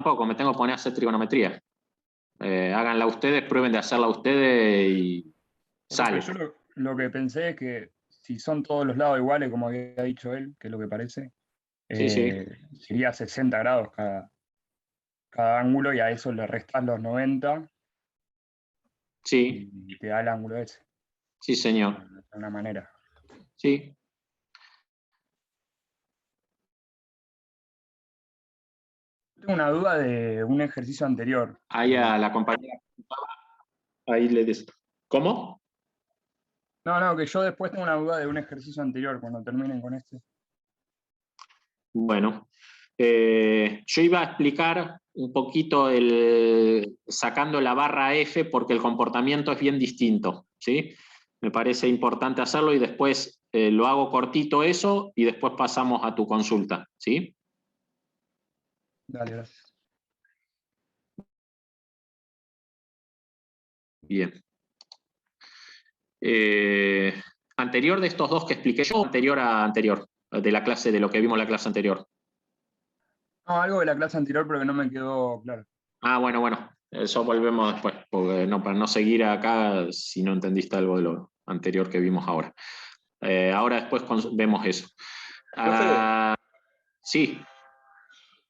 tampoco, me tengo que poner a hacer trigonometría. Háganla ustedes, prueben de hacerla ustedes y sale. Yo lo que pensé es que si son todos los lados iguales, como había dicho él, que es lo que parece, Sí, sí. sería 60 grados cada ángulo y a eso le restás los 90 Sí, y te da el ángulo ese, sí, señor. de una manera. Sí. Tengo una duda de un ejercicio anterior. Ahí a la compañera. Ahí le dice. ¿Cómo? No, que yo después tengo una duda de un ejercicio anterior cuando terminen con este. Bueno, yo iba a explicar un poquito sacando la barra F porque el comportamiento es bien distinto, ¿sí? Me parece importante hacerlo y después lo hago cortito eso y después pasamos a tu consulta, ¿sí? Dale, gracias. Bien. Anterior de estos dos que expliqué yo, anterior, de la clase, de lo que vimos en la clase anterior. No, algo de la clase anterior, pero que no me quedó claro. Ah, bueno, eso volvemos después, porque no, para no seguir acá si no entendiste algo de lo anterior que vimos ahora. Ahora después vemos eso. Sí.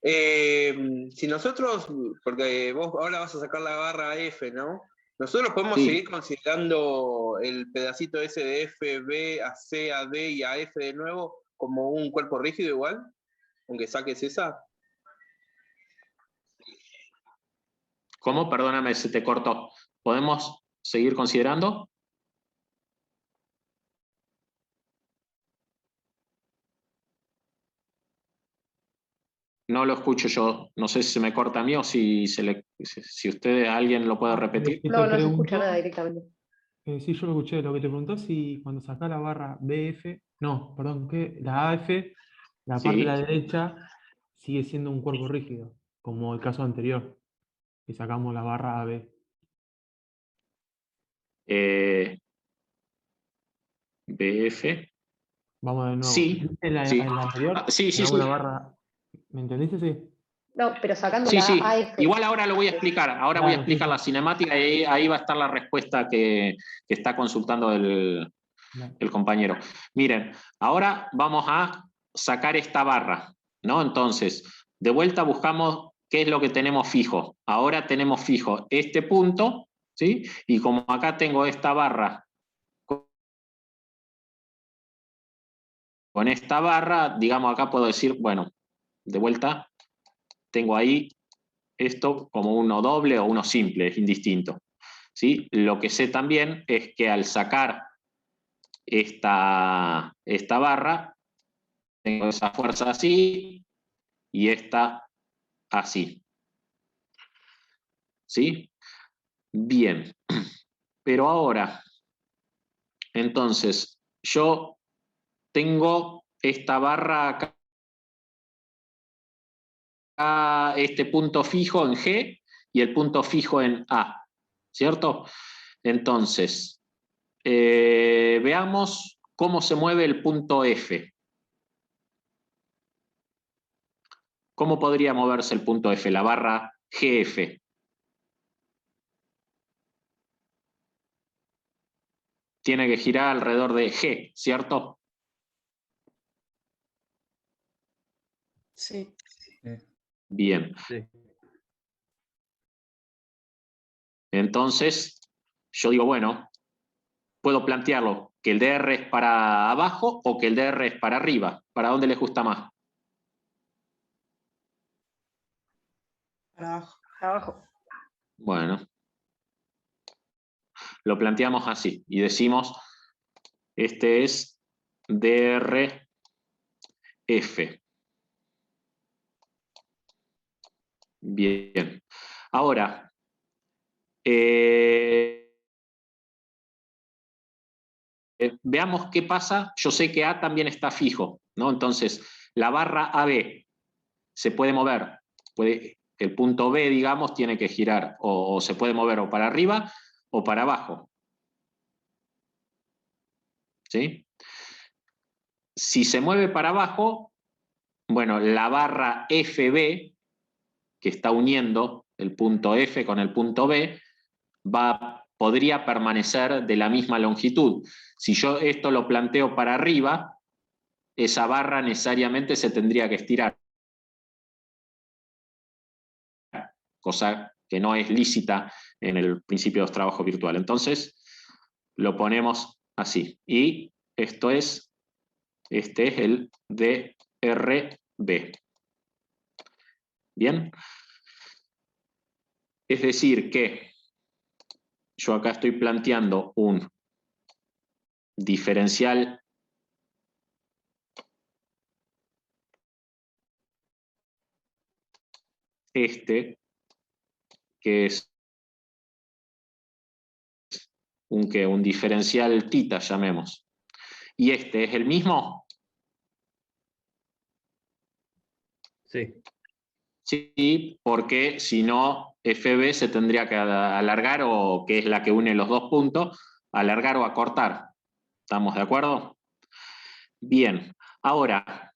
Si nosotros, porque vos ahora vas a sacar la barra F, ¿no? Nosotros podemos Sí. seguir considerando el pedacito ese de F, B, a C, a D y a F de nuevo como un cuerpo rígido igual, aunque saques esa. ¿Cómo? Perdóname, se te cortó. ¿Podemos seguir considerando? No lo escucho yo. No sé si se me corta a mí o si ustedes, alguien lo puede repetir. No se escucha nada directamente. Sí, yo lo escuché. Lo que te preguntó es si cuando sacás la barra BF, no, perdón, ¿qué? La AF, la parte de la derecha sigue siendo un cuerpo rígido, como el caso anterior, que sacamos la barra AB. BF. Vamos de nuevo. Sí. ¿En la anterior? Sí. La barra... ¿Me entendiste? Sí. No, pero sacando Sí. la AF. Igual ahora lo voy a explicar. Ahora voy a explicar sí. la cinemática y ahí va a estar la respuesta que está consultando el compañero. Miren, ahora vamos a sacar esta barra, ¿no? Entonces, de vuelta buscamos qué es lo que tenemos fijo. Ahora tenemos fijo este punto, ¿sí? Y como acá tengo esta barra con esta barra, digamos acá puedo decir, bueno, de vuelta, tengo ahí esto como uno doble o uno simple, es indistinto, ¿sí? Lo que sé también es que al sacar esta barra, tengo esa fuerza así y esta así. ¿Sí? Bien. Pero ahora, entonces, yo tengo esta barra acá, este punto fijo en G y el punto fijo en A, ¿cierto? Entonces, veamos cómo se mueve el punto F. ¿Cómo podría moverse el punto F, la barra GF? Tiene que girar alrededor de G, ¿cierto? Sí. Bien. Sí. Entonces, yo digo, bueno, puedo plantearlo que el DR es para abajo o que el DR es para arriba. ¿Para dónde les gusta más? Para abajo. Abajo. Bueno, lo planteamos así y decimos, este es DRF. Bien. Ahora, veamos qué pasa. Yo sé que A también está fijo, ¿no? Entonces, la barra AB se puede mover. El punto B, digamos, tiene que girar o se puede mover o para arriba o para abajo. ¿Sí? Si se mueve para abajo, bueno, la barra FB que está uniendo el punto F con el punto B podría permanecer de la misma longitud. Si yo esto lo planteo para arriba, esa barra necesariamente se tendría que estirar, cosa que no es lícita en el principio de trabajo virtual. Entonces, lo ponemos así. Y este es el DRB. ¿Bien? Es decir que yo acá estoy planteando un diferencial que es un diferencial tita, llamemos. ¿Y este es el mismo? Sí. Sí, porque si no, FB se tendría que alargar, o que es la que une los dos puntos, alargar o acortar. ¿Estamos de acuerdo? Bien, ahora,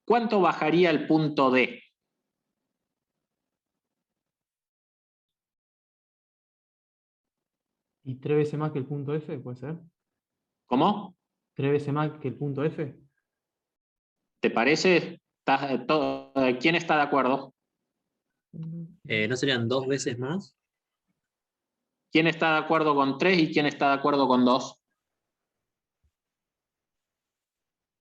¿cuánto bajaría el punto D? ¿Y 3 veces más que el punto F, puede ser? ¿Cómo? 3 veces más que el punto F. ¿Te parece? ¿Quién está de acuerdo? ¿No serían 2 veces más? ¿Quién está de acuerdo con 3 y quién está de acuerdo con 2?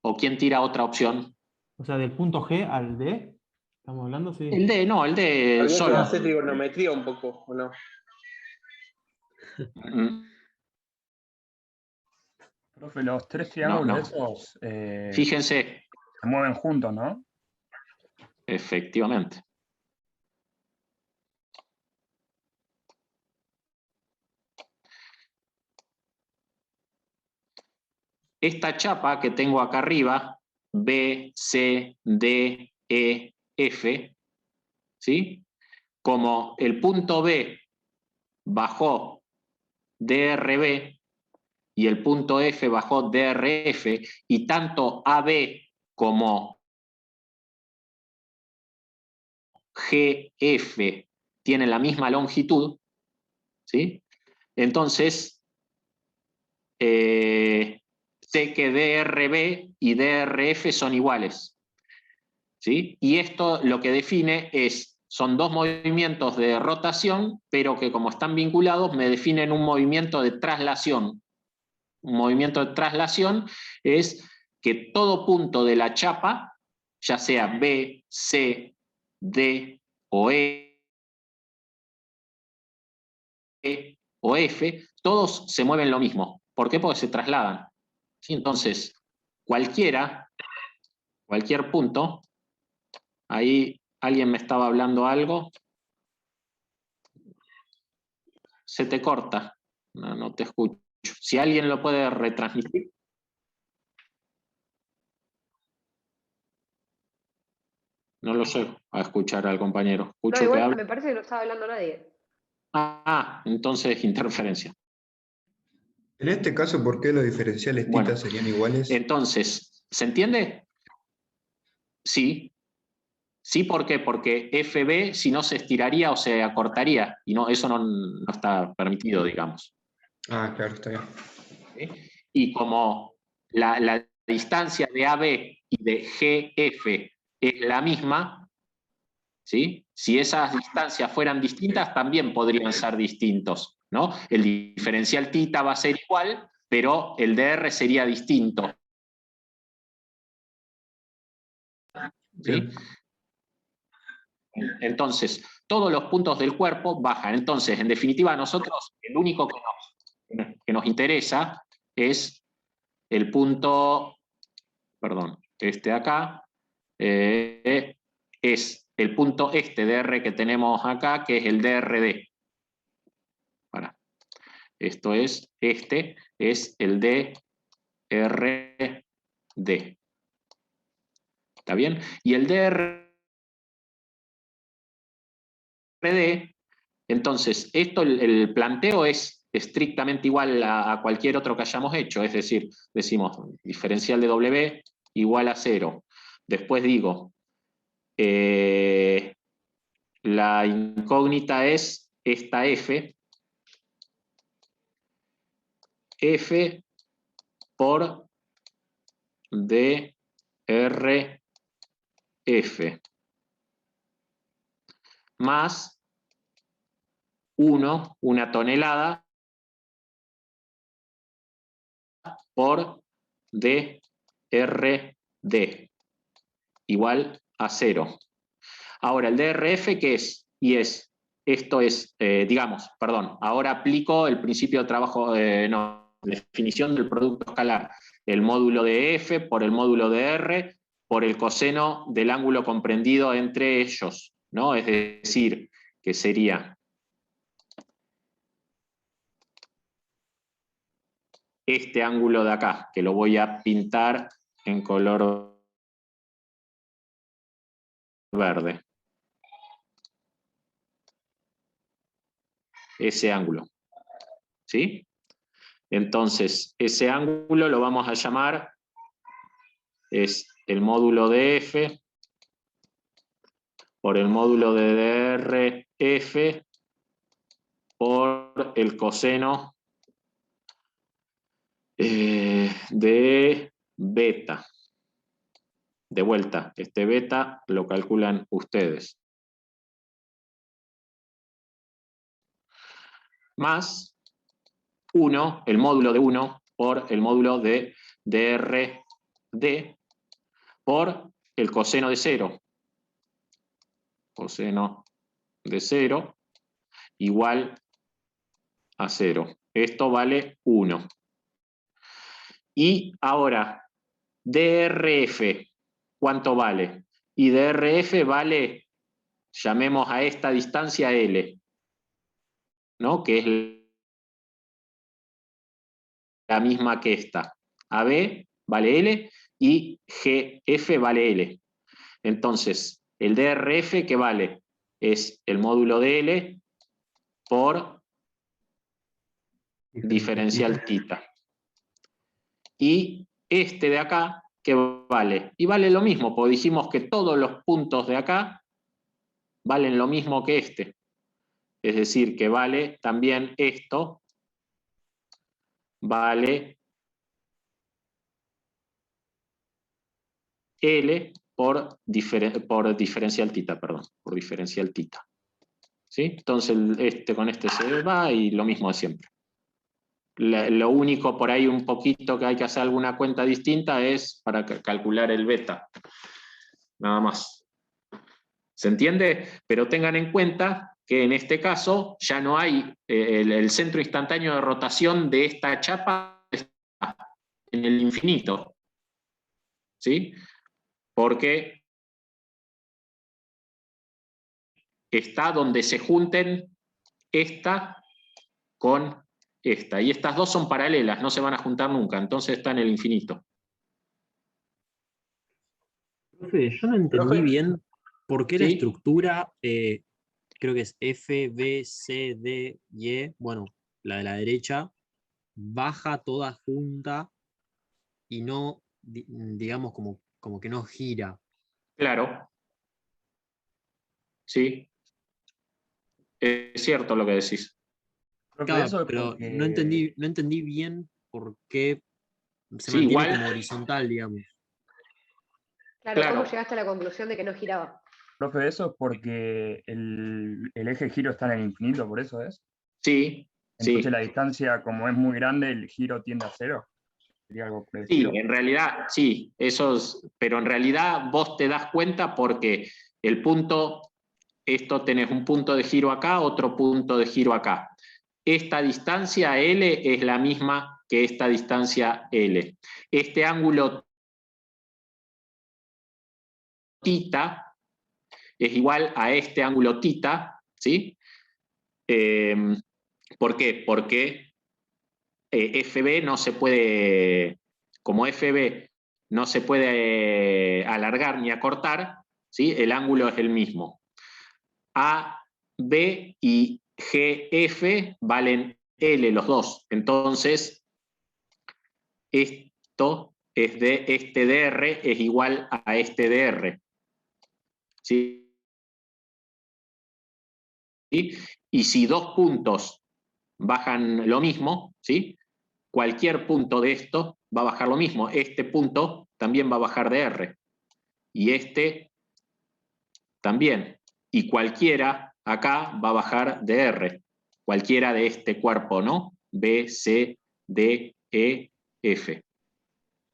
¿O quién tira otra opción? O sea, del punto G al D, ¿estamos hablando? Sí. El D, no, el D Habría que solo. hacer trigonometría un poco, ¿o no? Profe, los tres triángulos no. esos Fíjense. se mueven juntos, ¿no? Efectivamente. Esta chapa que tengo acá arriba, B, C, D, E, F, ¿sí? Como el punto B bajó DRB y el punto F bajó DRF, y tanto AB como GF tienen la misma longitud, ¿sí? Entonces, sé que DRB y DRF son iguales, ¿sí? Y esto lo que define son dos movimientos de rotación, pero que como están vinculados me definen un movimiento de traslación. Un movimiento de traslación es que todo punto de la chapa, ya sea B, C, D o E o F, todos se mueven lo mismo. ¿Por qué? Porque se trasladan. ¿Sí? Entonces, cualquier punto, ahí alguien me estaba hablando algo, se te corta, no te escucho. Si alguien lo puede retransmitir. No lo sé a escuchar al compañero. Escucho No, igual que habla. me parece que no estaba hablando nadie. Entonces interferencia. En este caso, ¿por qué los diferenciales Bueno, tita serían iguales? Entonces, ¿se entiende? Sí. Sí, ¿por qué? Porque FB, si no, se estiraría o se acortaría, y no, eso no está permitido, digamos. Ah, claro, está bien. ¿Sí? Y como la distancia de AB y de GF es la misma, ¿sí? Si esas distancias fueran distintas, también podrían ser distintos, ¿no? El diferencial tita va a ser igual, pero el DR sería distinto. ¿Sí? Entonces, todos los puntos del cuerpo bajan. Entonces, en definitiva, a nosotros el único que nos interesa es el punto, perdón, este de acá, es el punto DR que tenemos acá, que es el DRD. Esto es, este es el DRD. ¿Está bien? Y el DRD, entonces, esto, el planteo es estrictamente igual a cualquier otro que hayamos hecho, es decir, decimos diferencial de W igual a 0. Después digo, la incógnita es esta F. F por DRF más 1, una tonelada, por DRD igual a 0. Ahora, el DRF, ¿qué es? Y es, esto es, digamos, perdón, ahora aplico el principio de trabajo, definición del producto escalar. El módulo de F por el módulo de R por el coseno del ángulo comprendido entre ellos, ¿no? Es decir, que sería este ángulo de acá, que lo voy a pintar en color verde. Ese ángulo. ¿Sí? Entonces, ese ángulo lo vamos a llamar, es el módulo de F por el módulo de DRF por el coseno de beta. De vuelta, este beta lo calculan ustedes. Más 1, el módulo de 1, por el módulo de DRD, por el coseno de 0. Coseno de 0 igual a 0. Esto vale 1. Y ahora, DRF, ¿cuánto vale? Y DRF vale, llamemos a esta distancia L, ¿no? Que es la misma que esta. AB vale L y GF vale L. Entonces, el DRF, ¿qué vale? Es el módulo de L por diferencial θ. Y este de acá, ¿qué vale? Y vale lo mismo, porque dijimos que todos los puntos de acá valen lo mismo que este. Es decir, que vale también esto, vale L por diferencial θ, perdón, por diferencial θ. ¿Sí? Entonces este con este se va y lo mismo de siempre. Lo único por ahí un poquito que hay que hacer alguna cuenta distinta es para calcular el beta. Nada más. ¿Se entiende? Pero tengan en cuenta que en este caso ya no hay el centro instantáneo de rotación de esta chapa en el infinito. ¿Sí? Porque está donde se junten esta con esta. Y estas dos son paralelas, no se van a juntar nunca, entonces está en el infinito. Profe, yo no entendí bien por qué la ¿Sí? estructura, creo que es F, B, C, D, y E, bueno, la de la derecha, baja toda junta y no, digamos, como que no gira. Claro. Sí. Es cierto lo que decís. Profe, eso es Pero porque no entendí bien por qué se Sí, mantiene igual. como horizontal, digamos. Claro, ¿cómo Claro. llegaste a la conclusión de que no giraba? Profe, eso es porque el eje giro está en el infinito, por eso es. Sí, Entonces sí. la distancia, como es muy grande, el giro tiende a 0. Sería algo por el Sí, estilo. en realidad, sí, pero en realidad vos te das cuenta porque el punto, esto tenés un punto de giro acá, otro punto de giro acá. Esta distancia L es la misma que esta distancia L. Este ángulo θ es igual a este ángulo θ, ¿sí? ¿Por qué? Porque FB no se puede, como FB no se puede alargar ni acortar, ¿sí? El ángulo es el mismo. A, B y GF valen L los dos. Entonces, esto este dr es igual a este dr. ¿Sí? Y si dos puntos bajan lo mismo, ¿sí? Cualquier punto de esto va a bajar lo mismo. Este punto también va a bajar de R. Y este también. Y cualquiera acá va a bajar de R. Cualquiera de este cuerpo, ¿no? B, C, D, E, F.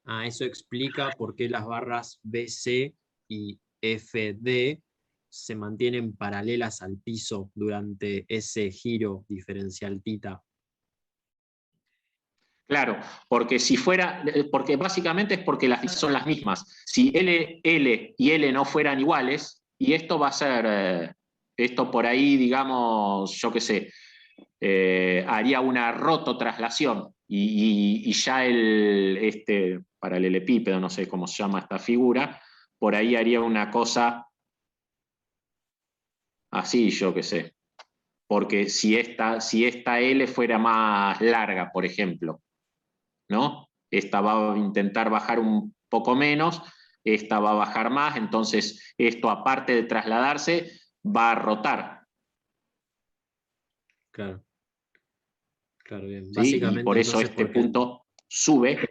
Ah, eso explica por qué las barras BC y FD se mantienen paralelas al piso durante ese giro diferencial θ. Claro, porque si fuera, porque básicamente es porque las son las mismas. Si L, L y L no fueran iguales, y esto va a ser, esto por ahí, digamos, yo qué sé, haría una rototraslación y ya el paralelepípedo, no sé cómo se llama esta figura, por ahí haría una cosa así, yo qué sé. Porque si esta L fuera más larga, por ejemplo, ¿no? Esta va a intentar bajar un poco menos, esta va a bajar más, entonces esto aparte de trasladarse, va a rotar. Claro. Claro, bien. ¿Sí? Básicamente, Y por eso entonces, este porque... punto sube,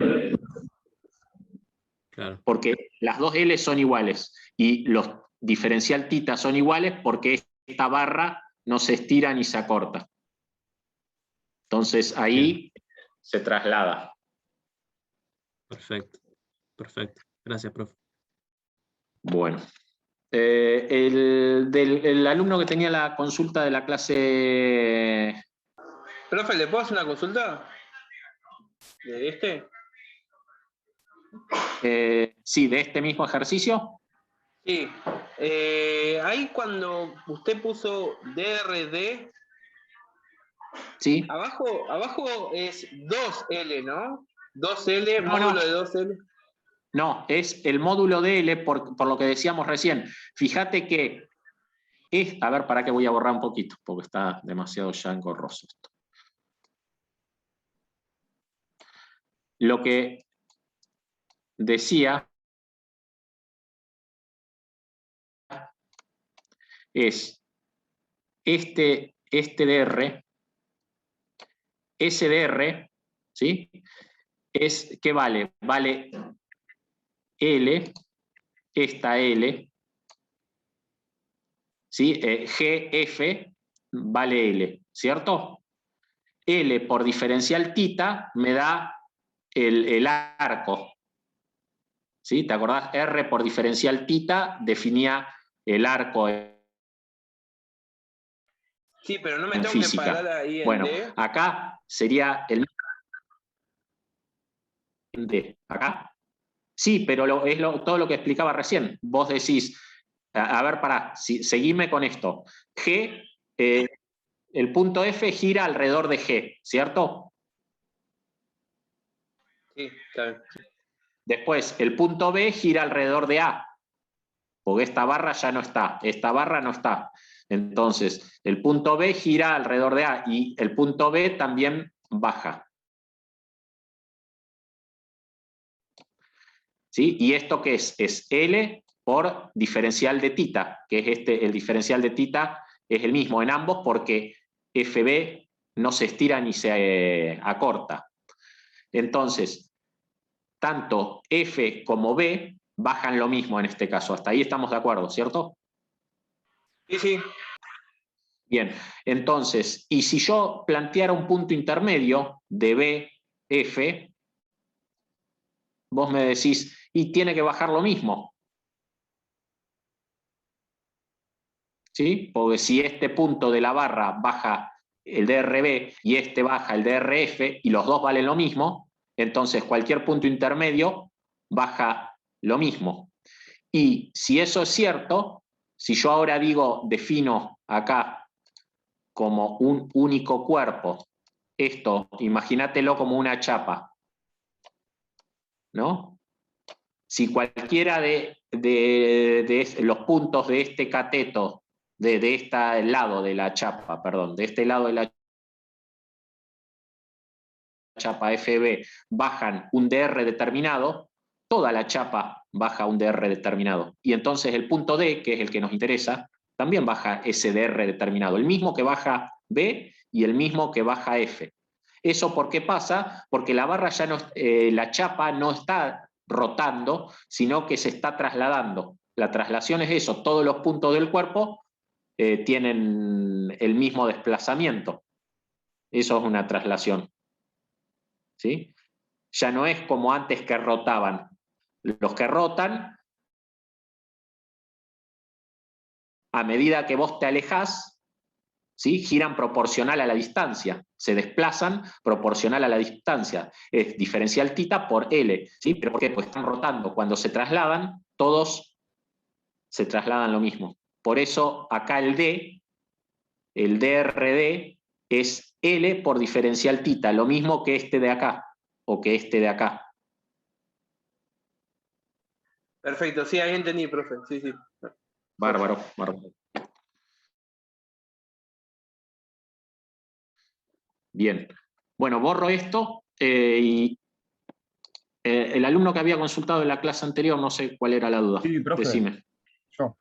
Claro, porque las dos L son iguales y los diferencial θ son iguales porque esta barra no se estira ni se acorta. Entonces ahí se traslada. perfecto. Perfecto. Gracias, profe. Bueno. El alumno que tenía la consulta de la clase... Profe, ¿le puedo hacer una consulta? ¿De este? Sí, de este mismo ejercicio. Sí. Ahí cuando usted puso DRD, Sí. abajo es 2L, ¿no? 2L, No, módulo no. de 2L. No, es el módulo de L por lo que decíamos recién. Fíjate que es... A ver, para que voy a borrar un poquito, porque está demasiado ya engorroso esto. Lo que decía es este DR, SDR, ¿sí? Es, ¿qué vale? Vale L, esta L, ¿sí? GF vale L, ¿cierto? L por diferencial θ me da el arco, ¿sí? ¿Te acordás? R por diferencial θ definía el arco Sí, pero no me en tengo que física. parar ahí en Bueno, D. acá sería el D. Acá. Sí, pero es todo lo que explicaba recién. Vos decís, a ver, pará, seguime con esto. G, el punto F gira alrededor de G, ¿cierto? Sí, está bien. Después, el punto B gira alrededor de A, porque esta barra ya no está, esta barra no está. Entonces, el punto B gira alrededor de A y el punto B también baja. ¿Sí? ¿Y esto qué es? Es L por diferencial de θ, que es el diferencial de θ es el mismo en ambos porque FB no se estira ni se acorta. Entonces, tanto F como B bajan lo mismo en este caso. Hasta ahí estamos de acuerdo, ¿cierto? Sí, sí. Bien, entonces, y si yo planteara un punto intermedio de BF, vos me decís, y tiene que bajar lo mismo. ¿Sí? Porque si este punto de la barra baja el DRB y este baja el DRF y los dos valen lo mismo, entonces cualquier punto intermedio baja lo mismo. Y si eso es cierto, si yo ahora defino acá como un único cuerpo, esto, imagínatelo como una chapa, ¿no? Si cualquiera de los puntos de este cateto, de este lado de la chapa, perdón, de este lado de la chapa FB bajan un DR determinado, toda la chapa baja un DR determinado. Y entonces el punto D, que es el que nos interesa, también baja ese DR determinado. El mismo que baja B y el mismo que baja F. ¿Eso por qué pasa? Porque la barra ya no, la chapa no está rotando, sino que se está trasladando. La traslación es eso, todos los puntos del cuerpo tienen el mismo desplazamiento. Eso es una traslación. ¿Sí? Ya no es como antes que rotaban. Los que rotan, a medida que vos te alejás, ¿sí? Giran proporcional a la distancia, se desplazan proporcional a la distancia. Es diferencial θ por L. ¿Sí? ¿Pero por qué? Pues están rotando. Cuando se trasladan, todos se trasladan lo mismo. Por eso acá el D, el DRD, es L por diferencial θ, lo mismo que este de acá, o que este de acá. Perfecto, sí, ahí entendí, profe. Sí, sí. Bárbaro, bárbaro. Bien. Bueno, borro esto y el alumno que había consultado en la clase anterior, no sé cuál era la duda. Sí, profe. Decime. Yo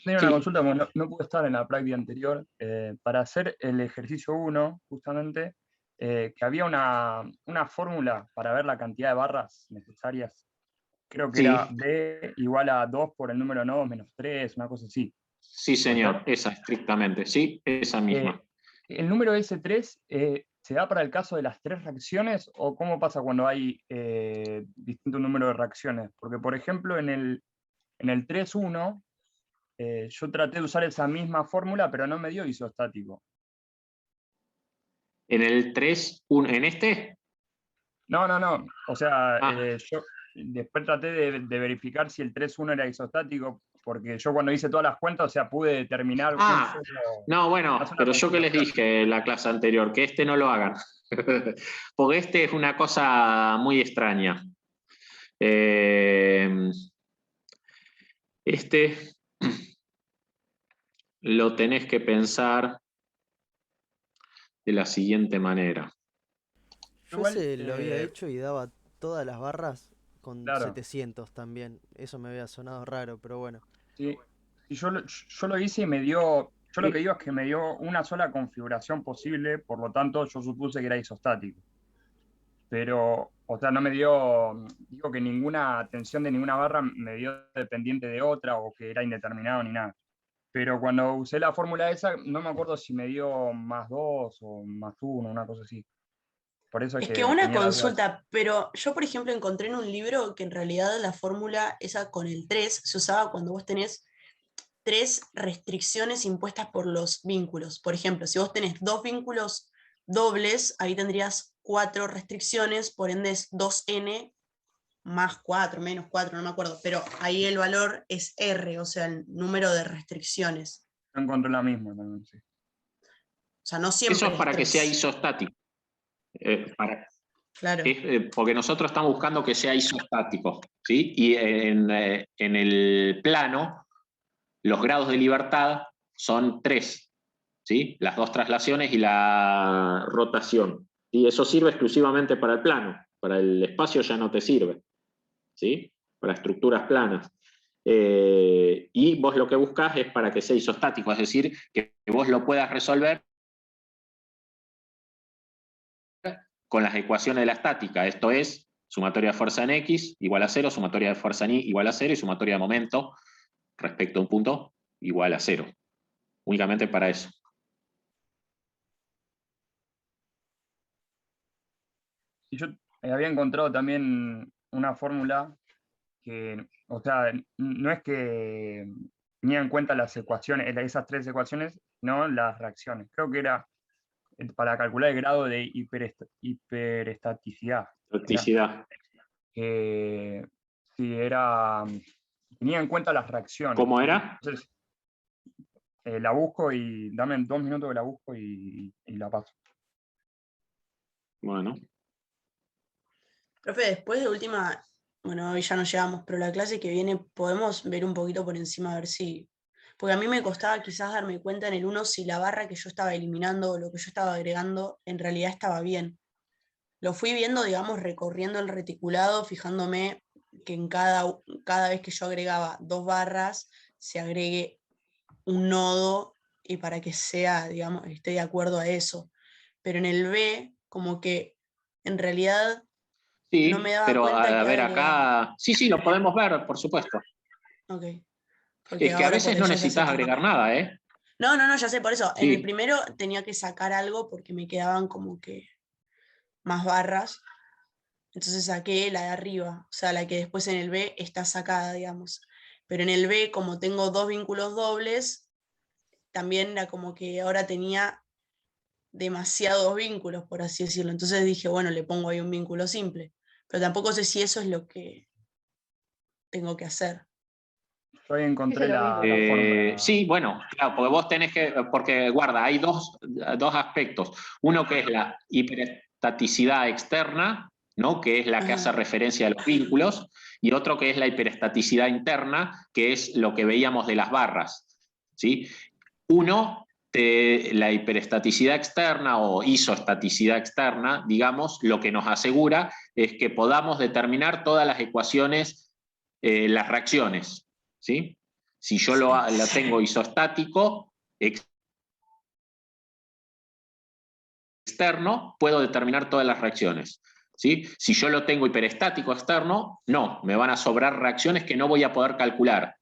tenía Sí. una consulta, como no pude estar en la práctica anterior, para hacer el ejercicio 1, justamente, que había una fórmula para ver la cantidad de barras necesarias. Creo que Sí. era B igual a 2 por el número nodos menos 3, una cosa así. Sí, señor, esa estrictamente, sí, esa misma. ¿El número S3 se da para el caso de las 3 reacciones o cómo pasa cuando hay distinto número de reacciones? Porque, por ejemplo, en el 3.1 yo traté de usar esa misma fórmula, pero no me dio isostático. ¿En el 3, en este? No. O sea, Ah. yo después traté de verificar si el 3.1 era isostático, porque yo cuando hice todas las cuentas, o sea, pude determinar No, bueno, pero yo que les dije en la clase anterior, que este no lo hagan. Porque este es una cosa muy extraña. Este lo tenés que pensar de la siguiente manera. Yo Igual, ese lo había hecho y daba todas las barras con claro. 700 también. Eso me había sonado raro, pero bueno. Sí, y yo lo hice y me dio, yo lo que digo es que me dio una sola configuración posible, por lo tanto yo supuse que era isostático. Pero, o sea, no me dio, digo que ninguna tensión de ninguna barra me dio dependiente de otra o que era indeterminado ni nada. Pero cuando usé la fórmula esa, no me acuerdo si me dio +2 o +1, una cosa así. Por eso Es que tenía una la duda. consulta, pero yo por ejemplo encontré en un libro que en realidad la fórmula esa con el 3 se usaba cuando vos tenés 3 restricciones impuestas por los vínculos. Por ejemplo, si vos tenés 2 vínculos dobles, ahí tendrías 4 restricciones, por ende es 2n más 4, menos 4, no me acuerdo, pero ahí el valor es R, o sea, el número de restricciones. Yo encontré la misma también, sí. O sea, no siempre Eso es para que 3. sea isostático. Claro. Porque nosotros estamos buscando que sea isostático, ¿sí? Y en el plano, los grados de libertad son 3, ¿sí? Las 2 traslaciones y la rotación. Y eso sirve exclusivamente para el plano, para el espacio ya no te sirve, ¿sí? Para estructuras planas. Y vos lo que buscás es para que sea isostático, es decir, que vos lo puedas resolver con las ecuaciones de la estática, esto es, sumatoria de fuerza en X igual a 0, sumatoria de fuerza en Y igual a 0 y sumatoria de momento respecto a un punto igual a 0. Únicamente para eso. Y yo había encontrado también una fórmula que, o sea, no es que tenía en cuenta las ecuaciones, esas 3 ecuaciones, no las reacciones. Creo que era para calcular el grado de hiperestaticidad. Practicidad. Sí, tenía en cuenta las reacciones. ¿Cómo era? Entonces, la busco y dame 2 minutos que la busco y la paso. Bueno. Profe, después de última, bueno, hoy ya no llegamos, pero la clase que viene podemos ver un poquito por encima a ver si... Porque a mí me costaba quizás darme cuenta en el 1 si la barra que yo estaba eliminando o lo que yo estaba agregando en realidad estaba bien. Lo fui viendo, digamos, recorriendo el reticulado, fijándome que en cada vez que yo agregaba 2 barras, se agregue un nodo y para que sea, digamos, esté de acuerdo a eso. Pero en el B, como que en realidad no me Sí, daba pero cuenta a que ver agregaba. acá, sí, lo podemos ver, por supuesto. Ok. Porque Es que a ahora veces no ya se hace necesitas todo. agregar nada, ¿eh? No, ya sé, por eso. En el Sí, primero tenía que sacar algo porque me quedaban como que más barras. Entonces saqué la de arriba, o sea, la que después en el B está sacada, digamos. Pero en el B, como tengo 2 vínculos dobles, también era como que ahora tenía demasiados vínculos, por así decirlo. Entonces dije, bueno, le pongo ahí un vínculo simple. Pero tampoco sé si eso es lo que tengo que hacer. Yo ahí encontré Hice lo mismo. la fórmula. sí, bueno, claro, porque vos tenés que, porque guarda, hay dos aspectos. Uno que es la hiperestaticidad externa, ¿no? Que es la que hace Ajá. referencia a los vínculos, y otro que es la hiperestaticidad interna, que es lo que veíamos de las barras, ¿sí? Uno, la hiperestaticidad externa o isostaticidad externa, digamos, lo que nos asegura es que podamos determinar todas las ecuaciones, las reacciones, ¿sí? Si yo lo tengo isostático externo, puedo determinar todas las reacciones. ¿Sí? Si yo lo tengo hiperestático externo, no, me van a sobrar reacciones que no voy a poder calcular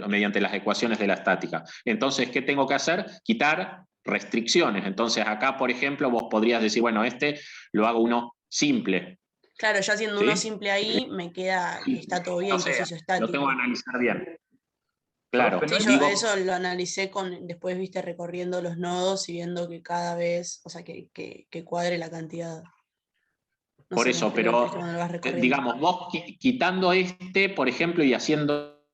mediante las ecuaciones de la estática. Entonces, ¿qué tengo que hacer? Quitar restricciones. Entonces, acá, por ejemplo, vos podrías decir, bueno, lo hago uno simple. Claro, ya haciendo ¿sí? uno simple ahí, me queda que está todo bien, que es isostático. Lo tengo que analizar bien. Claro. Sí, yo eso lo analicé después, viste, recorriendo los nodos y viendo que cada vez, o sea, que cuadre la cantidad. No por sé eso, cómo explicar, pero viste, cuando lo vas recorriendo. digamos, vos quitando por ejemplo, y haciendo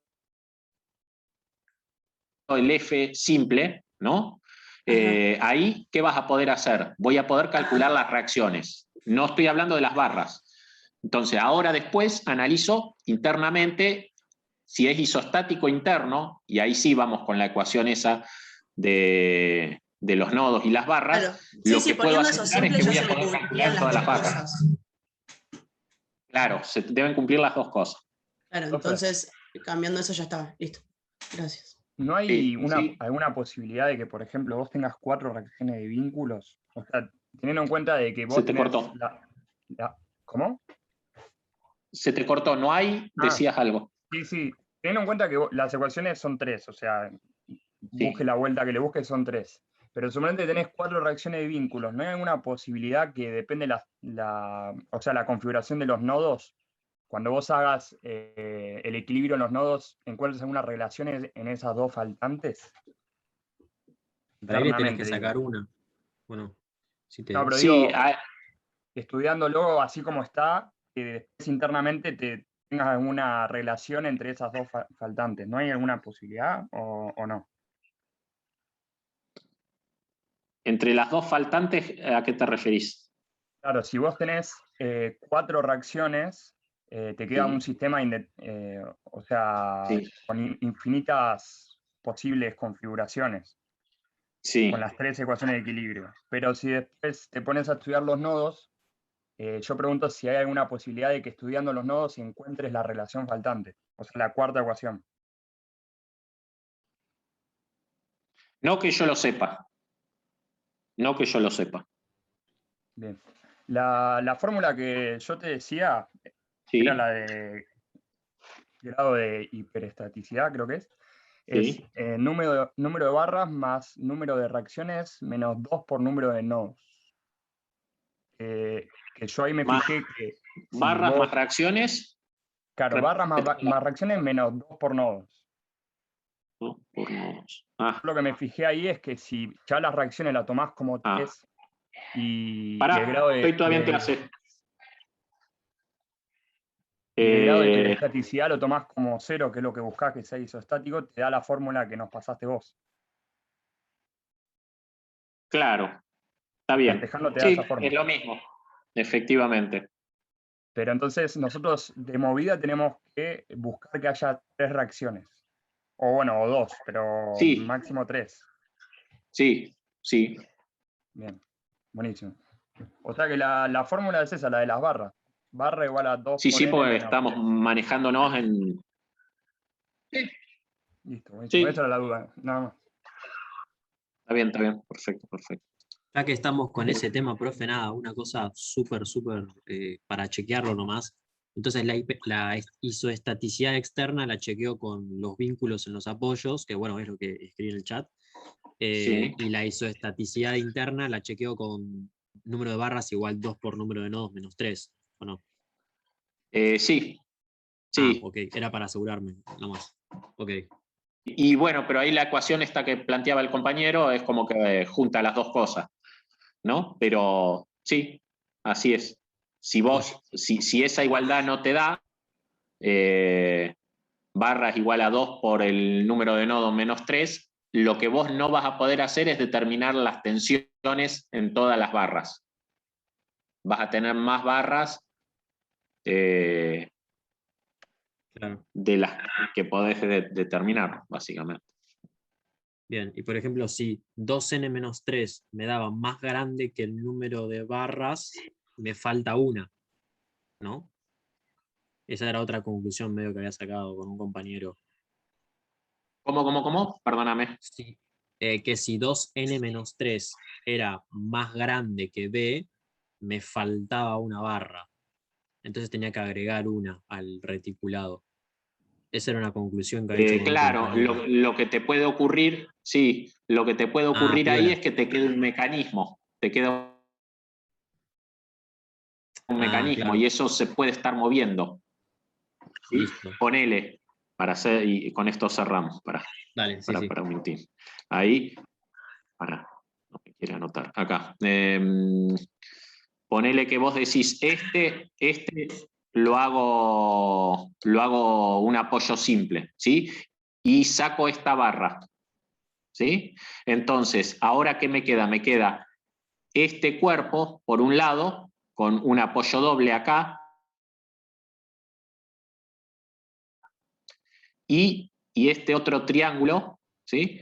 el F simple, ¿no? Ahí, ¿qué vas a poder hacer? Voy a poder calcular las reacciones. No estoy hablando de las barras. Entonces, ahora después analizo internamente si es isostático interno, y ahí sí vamos con la ecuación esa de los nodos y las barras. Claro. Lo Sí, que puedo poniendo eso asegurar es simple que ya voy se a me poder cumplían calcular las todas dos las barras. cosas. Claro, se deben cumplir las dos cosas. Claro, entonces cambiando eso ya estaba. Listo. Gracias. ¿No hay Sí. alguna posibilidad de que, por ejemplo, vos tengas 4 reacciones de vínculos? O sea, teniendo en cuenta de que vos Se te tenés cortó. ¿Cómo? Se te cortó, no hay, decías algo. Sí. Teniendo en cuenta que las ecuaciones son 3, o sea, busque la vuelta que le busques, son 3. Pero suponete tenés 4 reacciones de vínculos. ¿No hay alguna posibilidad que depende o sea, la configuración de los nodos? Cuando vos hagas el equilibrio en los nodos, ¿encuentres algunas relaciones en esas dos faltantes? Para ahí le tenés que Internamente, sacar digo. una. Bueno, si te... No, pero Sí, digo, estudiándolo así como está, que después internamente te tengas alguna relación entre esas dos faltantes. ¿No hay alguna posibilidad o no? entre las dos faltantes, ¿a qué te referís? Claro, si vos tenés 4 reacciones, te queda un sistema, o sea, Sí. con infinitas posibles configuraciones, Sí. con las 3 ecuaciones de equilibrio. Pero si después te pones a estudiar los nodos, yo pregunto si hay alguna posibilidad de que estudiando los nodos encuentres la relación faltante, o sea, la cuarta ecuación. No que yo lo sepa. No que yo lo sepa. Bien. La fórmula que yo te decía era la de grado de hiperestaticidad, creo que es número de barras más número de reacciones menos 2 por número de nodos. Que yo ahí me fijé que... Barras más reacciones. Claro, barras más reacciones menos 2 por nodos. 2 por nodos. Lo que me fijé ahí es que si ya las reacciones las tomás como 3 y el grado de... estoy todavía en clase. Y el grado de hiperestaticidad lo tomás como 0, que es lo que buscás que sea isostático, te da la fórmula que nos pasaste vos. Claro, está bien. Despejando te da esa fórmula. Es lo mismo, efectivamente. Pero entonces nosotros de movida tenemos que buscar que haya 3 reacciones. O bueno, o 2, pero máximo 3. Sí. Bien, buenísimo. O sea que la fórmula es esa, la de las barras. barra igual a 2 Sí, por sí, n porque menos estamos 3. manejándonos en... Listo, buenísimo. Sí, Esa era la duda, nada más. está bien, perfecto, perfecto. Ya que estamos con ese tema, profe, nada, una cosa súper, para chequearlo nomás. Entonces la isoestaticidad externa la chequeo con los vínculos en los apoyos, que bueno, es lo que escribí en el chat. Sí. Y la isoestaticidad interna la chequeo con número de barras igual 2 por número de nodos menos 3, ¿o no? Sí, Ah, sí. ok, era para asegurarme, nomás. Ok. Y bueno, pero ahí la ecuación esta que planteaba el compañero es como que junta las dos cosas, ¿no? Pero sí, así es. Si esa igualdad no te da, barra es igual a 2 por el número de nodos menos 3, lo que vos no vas a poder hacer es determinar las tensiones en todas las barras. Vas a tener más barras Claro. de las que podés determinar, básicamente. Bien, y por ejemplo, si 2n menos 3 me daba más grande que el número de barras, me falta una, ¿no? Esa era otra conclusión medio que había sacado con un compañero. ¿Cómo? Perdóname. Sí. Que si 2n menos 3 era más grande que b, me faltaba una barra. Entonces tenía que agregar una al reticulado. Esa era una conclusión que había hecho con un Claro, compañero. lo que te puede ocurrir, sí, lo que te puede ocurrir ahí piola. es que te quede un mecanismo, Claro. y eso se puede estar moviendo. ¿Sí? Listo. Ponele, para hacer, y con esto cerramos, Dale, sí. para un minutín. Ahí, no me quiere anotar, acá. Ponele que vos decís, este lo hago un apoyo simple, ¿sí? Y saco esta barra, ¿sí? Entonces, ¿ahora qué me queda? Me queda este cuerpo, por un lado, con un apoyo doble acá, y este otro triángulo, ¿sí?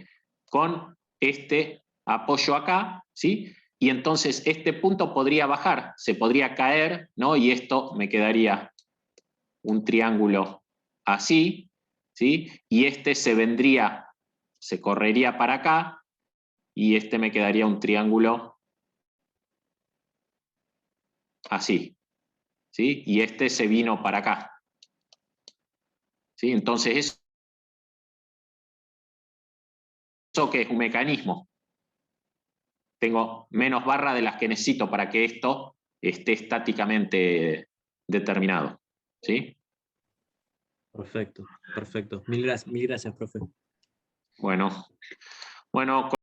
Con este apoyo acá, ¿sí? Y entonces este punto podría bajar, se podría caer, ¿no? Y esto me quedaría un triángulo así, ¿sí? Y este se correría para acá, y este me quedaría un triángulo así, ¿sí? Y este se vino para acá, ¿sí? Entonces eso que es un mecanismo. Tengo menos barra de las que necesito para que esto esté estáticamente determinado, ¿sí? Perfecto. Mil gracias, profe. Bueno,